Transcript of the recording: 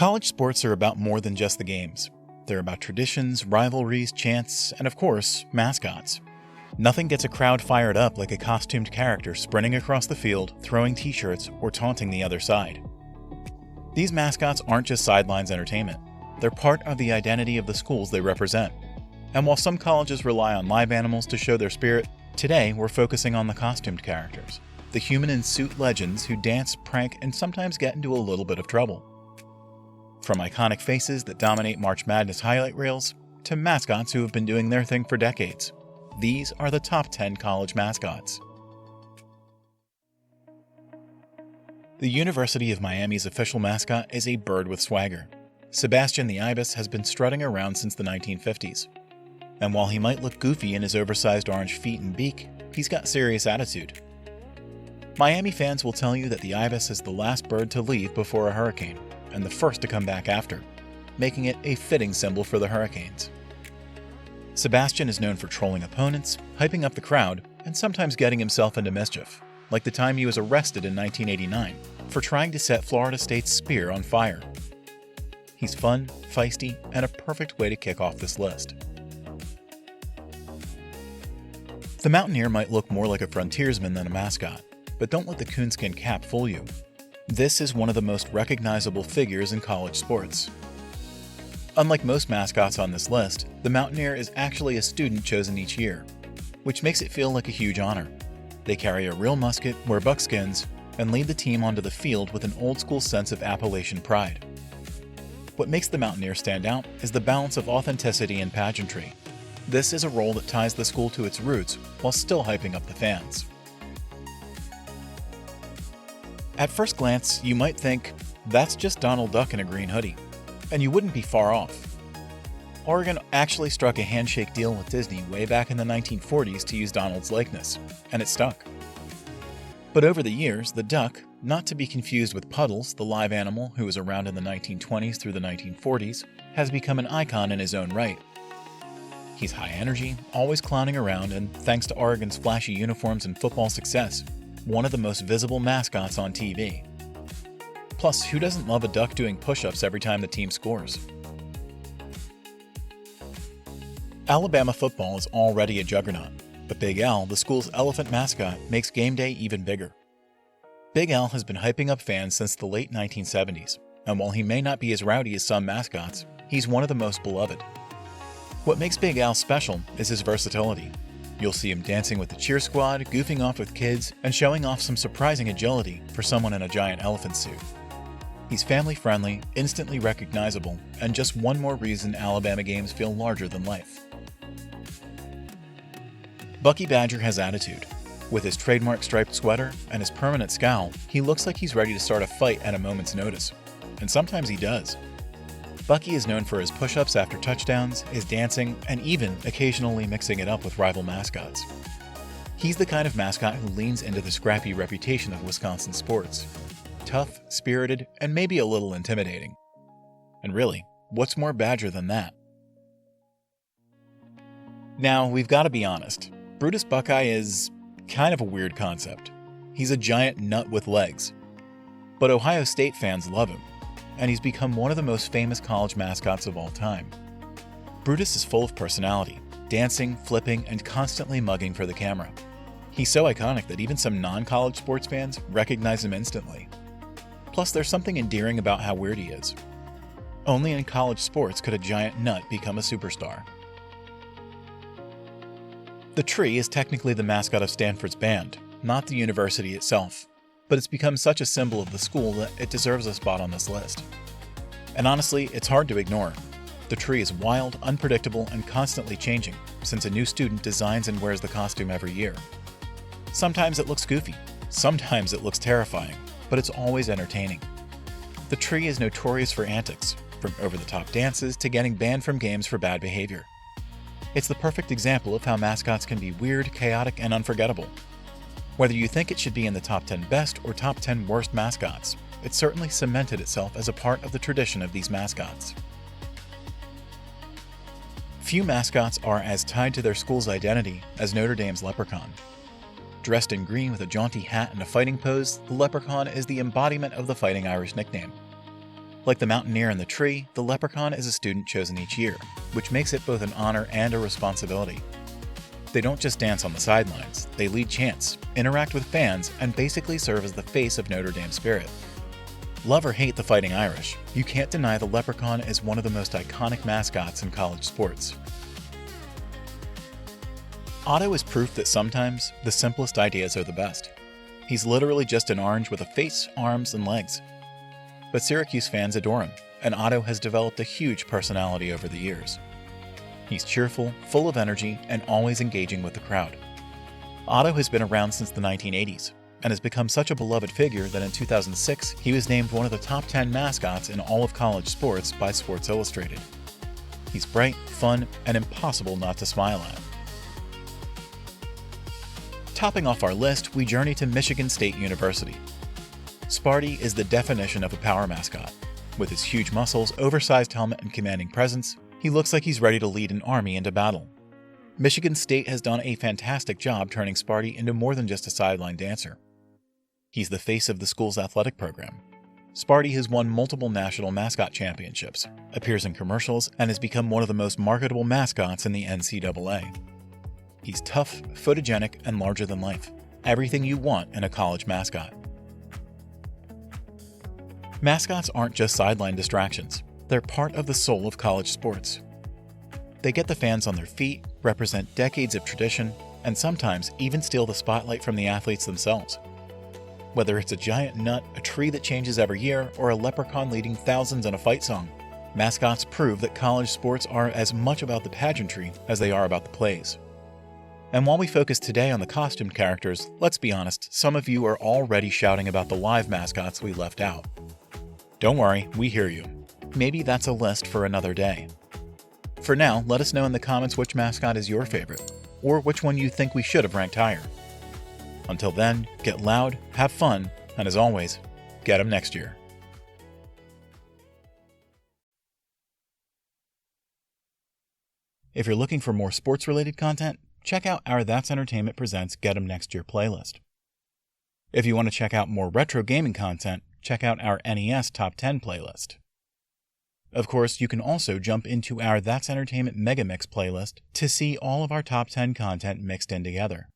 College sports are about more than just the games. They're about traditions, rivalries, chants, and of course, mascots. Nothing gets a crowd fired up like a costumed character sprinting across the field, throwing t-shirts, or taunting the other side. These mascots aren't just sidelines entertainment. They're part of the identity of the schools they represent. And while some colleges rely on live animals to show their spirit, today we're focusing on the costumed characters, the human-in-suit legends who dance, prank, and sometimes get into a little bit of trouble. From iconic faces that dominate March Madness highlight reels, to mascots who have been doing their thing for decades, these are the top 10 college mascots. The University of Miami's official mascot is a bird with swagger. Sebastian the ibis has been strutting around since the 1950s. And while he might look goofy in his oversized orange feet and beak, he's got serious attitude. Miami fans will tell you that the ibis is the last bird to leave before a hurricane, and the first to come back after, making it a fitting symbol for the Hurricanes. Sebastian is known for trolling opponents, hyping up the crowd, and sometimes getting himself into mischief, like the time he was arrested in 1989 for trying to set Florida State's Spear on fire. He's fun, feisty, and a perfect way to kick off this list. The Mountaineer might look more like a frontiersman than a mascot, but don't let the coonskin cap fool you. This is one of the most recognizable figures in college sports. Unlike most mascots on this list, the Mountaineer is actually a student chosen each year, which makes it feel like a huge honor. They carry a real musket, wear buckskins, and lead the team onto the field with an old-school sense of Appalachian pride. What makes the Mountaineer stand out is the balance of authenticity and pageantry. This is a role that ties the school to its roots while still hyping up the fans. At first glance, you might think, that's just Donald Duck in a green hoodie, and you wouldn't be far off. Oregon actually struck a handshake deal with Disney way back in the 1940s to use Donald's likeness, and it stuck. But over the years, the duck, not to be confused with Puddles, the live animal who was around in the 1920s through the 1940s, has become an icon in his own right. He's high energy, always clowning around, and thanks to Oregon's flashy uniforms and football success, one of the most visible mascots on TV. Plus, who doesn't love a duck doing push-ups every time the team scores? Alabama football is already a juggernaut, but Big Al, the school's elephant mascot, makes game day even bigger. Big Al has been hyping up fans since the late 1970s, and while he may not be as rowdy as some mascots, he's one of the most beloved. What makes Big Al special is his versatility. You'll see him dancing with the cheer squad, goofing off with kids, and showing off some surprising agility for someone in a giant elephant suit. He's family-friendly, instantly recognizable, and just one more reason Alabama games feel larger than life. Bucky Badger has attitude. With his trademark striped sweater and his permanent scowl, he looks like he's ready to start a fight at a moment's notice. And sometimes he does. Bucky is known for his push-ups after touchdowns, his dancing, and even occasionally mixing it up with rival mascots. He's the kind of mascot who leans into the scrappy reputation of Wisconsin sports. Tough, spirited, and maybe a little intimidating. And really, what's more Badger than that? Now, we've got to be honest. Brutus Buckeye is kind of a weird concept. He's a giant nut with legs. But Ohio State fans love him, and he's become one of the most famous college mascots of all time. Brutus is full of personality, dancing, flipping, and constantly mugging for the camera. He's so iconic that even some non-college sports fans recognize him instantly. Plus, there's something endearing about how weird he is. Only in college sports could a giant nut become a superstar. The tree is technically the mascot of Stanford's band, not the university itself, but it's become such a symbol of the school that it deserves a spot on this list. And honestly, it's hard to ignore. The tree is wild, unpredictable, and constantly changing, since a new student designs and wears the costume every year. Sometimes it looks goofy, sometimes it looks terrifying, but it's always entertaining. The tree is notorious for antics, from over-the-top dances to getting banned from games for bad behavior. It's the perfect example of how mascots can be weird, chaotic, and unforgettable. Whether you think it should be in the top 10 best or top 10 worst mascots, it certainly cemented itself as a part of the tradition of these mascots. Few mascots are as tied to their school's identity as Notre Dame's Leprechaun. Dressed in green with a jaunty hat and a fighting pose, the Leprechaun is the embodiment of the Fighting Irish nickname. Like the mountaineer in the tree, the leprechaun is a student chosen each year, which makes it both an honor and a responsibility. They don't just dance on the sidelines, they lead chants, interact with fans, and basically serve as the face of Notre Dame spirit. Love or hate the Fighting Irish, you can't deny the leprechaun is one of the most iconic mascots in college sports. Otto is proof that sometimes the simplest ideas are the best. He's literally just an orange with a face, arms, and legs. But Syracuse fans adore him, and Otto has developed a huge personality over the years. He's cheerful, full of energy, and always engaging with the crowd. Otto has been around since the 1980s, and has become such a beloved figure that in 2006 he was named one of the top 10 mascots in all of college sports by Sports Illustrated. He's bright, fun, and impossible not to smile at. Topping off our list, we journey to Michigan State University. Sparty is the definition of a power mascot. With his huge muscles, oversized helmet, and commanding presence, he looks like he's ready to lead an army into battle. Michigan State has done a fantastic job turning Sparty into more than just a sideline dancer. He's the face of the school's athletic program. Sparty has won multiple national mascot championships, appears in commercials, and has become one of the most marketable mascots in the NCAA. He's tough, photogenic, and larger than life. Everything you want in a college mascot. Mascots aren't just sideline distractions. They're part of the soul of college sports. They get the fans on their feet, represent decades of tradition, and sometimes even steal the spotlight from the athletes themselves. Whether it's a giant nut, a tree that changes every year, or a leprechaun leading thousands in a fight song, mascots prove that college sports are as much about the pageantry as they are about the plays. And while we focus today on the costumed characters, let's be honest, some of you are already shouting about the live mascots we left out. Don't worry, we hear you. Maybe that's a list for another day. For now, let us know in the comments which mascot is your favorite, or which one you think we should have ranked higher. Until then, get loud, have fun, and as always, get 'em next year. If you're looking for more sports-related content, check out our That's Entertainment Presents Get 'em Next Year playlist. If you want to check out more retro gaming content, check out our NES Top 10 playlist. Of course, you can also jump into our That's Entertainment Mega Mix playlist to see all of our top 10 content mixed in together.